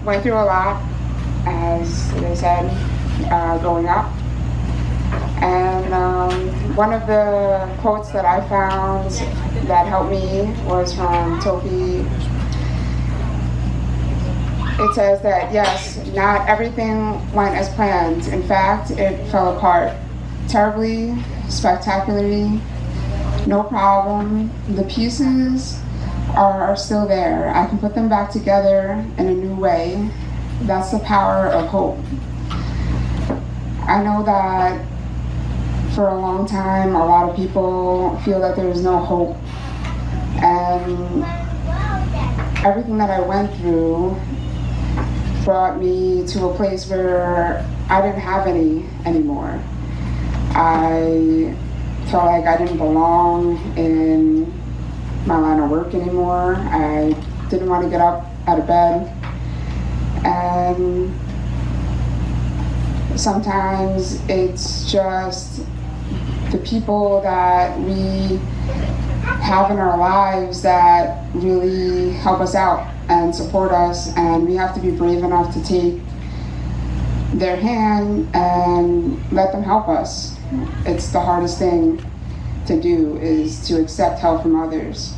went through a lot, as they said, growing up. And one of the quotes that I found that helped me was from Toki. It says that yes, not everything went as planned. In fact, it fell apart terribly, spectacularly, no problem. The pieces are still there. I can put them back together in a new way. That's the power of hope. I know that for a long time, a lot of people feel that there is no hope. And everything that I went through brought me to a place where I didn't have any anymore. I felt like I didn't belong in my line of work anymore. I didn't want to get up out of bed. And sometimes it's just the people that we have in our lives that really help us out and support us, and we have to be brave enough to take their hand and let them help us. It's the hardest thing to do, is to accept help from others.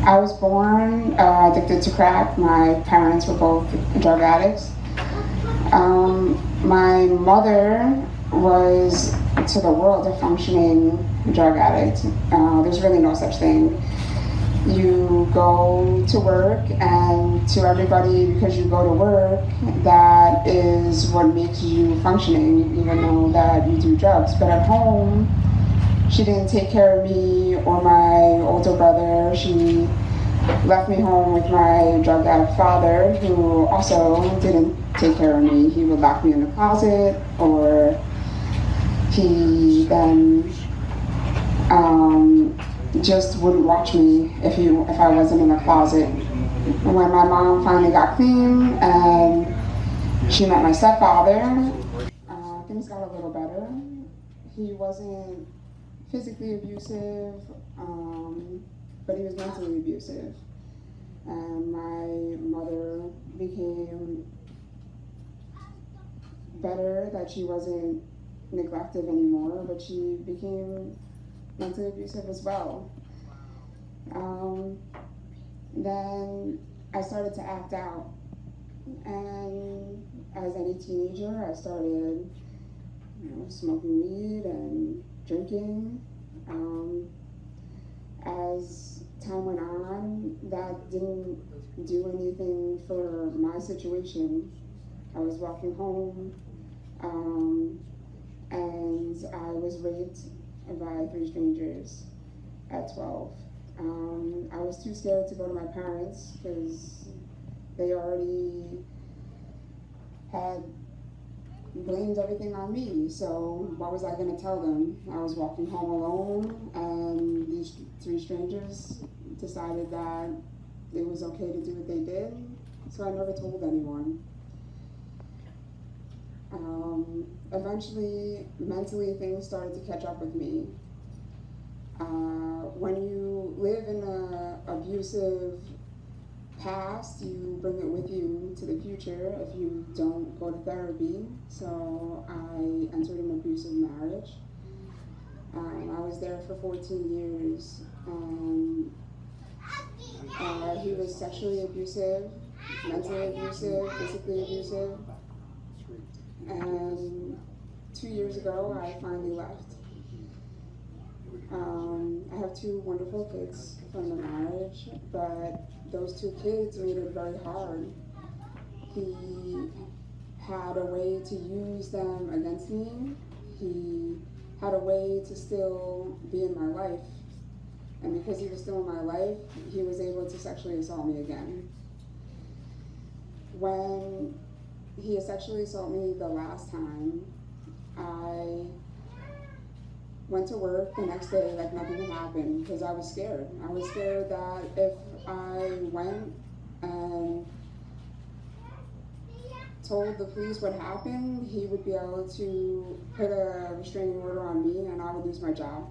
I was born addicted to crack. My parents were both drug addicts. My mother was, to the world, a functioning drug addict. There's really no such thing. You go to work, and to everybody, because you go to work, that is what makes you functioning, even though that you do drugs. But at home, she didn't take care of me or my older brother. She left me home with my drug addict father, who also didn't take care of me. He would lock me in the closet, or he then just wouldn't watch me if I wasn't in the closet. When my mom finally got clean and she met my stepfather, things got a little better. He wasn't physically abusive, but he was mentally abusive. And my mother became better, that she wasn't neglective anymore, but she became mentally abusive as well. Then I started to act out. And as any teenager, I started smoking weed and drinking. As time went on, that didn't do anything for my situation. I was walking home, and I was raped by 3 strangers at 12. I was too scared to go to my parents because they already had blamed everything on me. So what was I going to tell them? I was walking home alone, and these 3 strangers decided that it was okay to do what they did. So I never told anyone. Eventually, mentally, things started to catch up with me. When you live in an abusive past, you bring it with you to the future if you don't go to therapy. So I entered an abusive marriage. I was there for 14 years. He was sexually abusive, mentally abusive, physically abusive. And 2 years ago, I finally left. I have 2 wonderful kids from the marriage, but those 2 kids made it very hard. He had a way to use them against me. He had a way to still be in my life. And because he was still in my life, he was able to sexually assault me again. When he sexually assaulted me the last time, I went to work the next day like nothing had happened because I was scared. I was scared that if I went and told the police what happened, he would be able to put a restraining order on me and I would lose my job.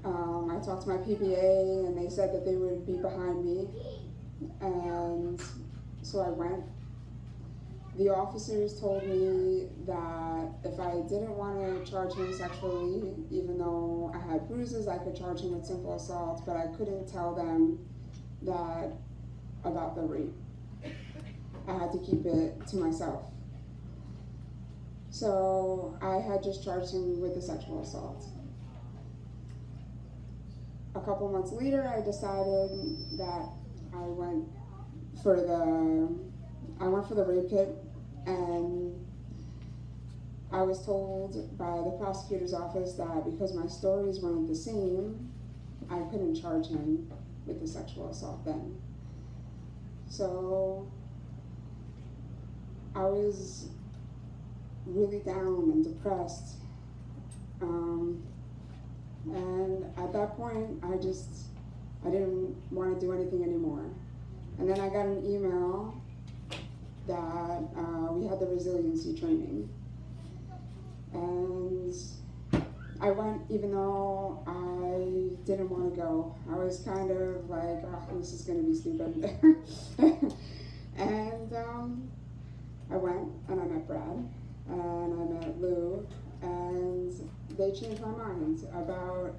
I talked to my PBA and they said that they would be behind me. And so I went. The officers told me that if I didn't want to charge him sexually, even though I had bruises, I could charge him with simple assault, but I couldn't tell them that about the rape. I had to keep it to myself. So I had just charged him with the sexual assault. A couple months later, I decided that I went for the rape kit, and I was told by the prosecutor's office that because my stories weren't the same, I couldn't charge him with the sexual assault then. So I was really down and depressed. And at that point, I didn't want to do anything anymore. And then I got an email that we had the resiliency training. And I went even though I didn't want to go. I was kind of like, oh, this is going to be stupid. And I went and I met Brad and I met Lou, and they changed my mind about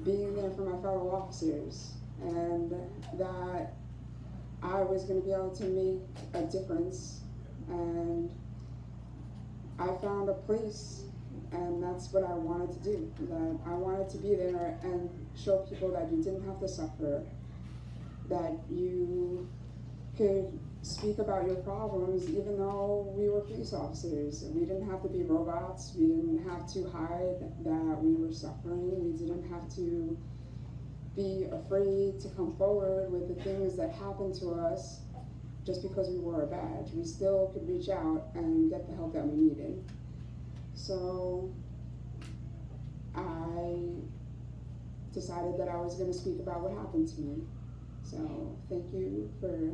being there for my fellow officers, and that I was going to be able to make a difference. And I found a place, and that's what I wanted to do. That I wanted to be there and show people that you didn't have to suffer, that you could speak about your problems even though we were police officers. We didn't have to be robots. We didn't have to hide that we were suffering. We didn't have to be afraid to come forward with the things that happened to us just because we wore a badge. We still could reach out and get the help that we needed. So I decided that I was going to speak about what happened to me. So thank you for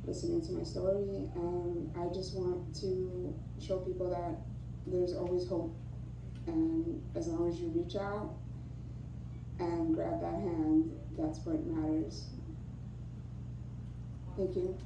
listening to my story, and I just want to show people that there's always hope, and as long as you reach out and grab that hand, that's what matters. Thank you.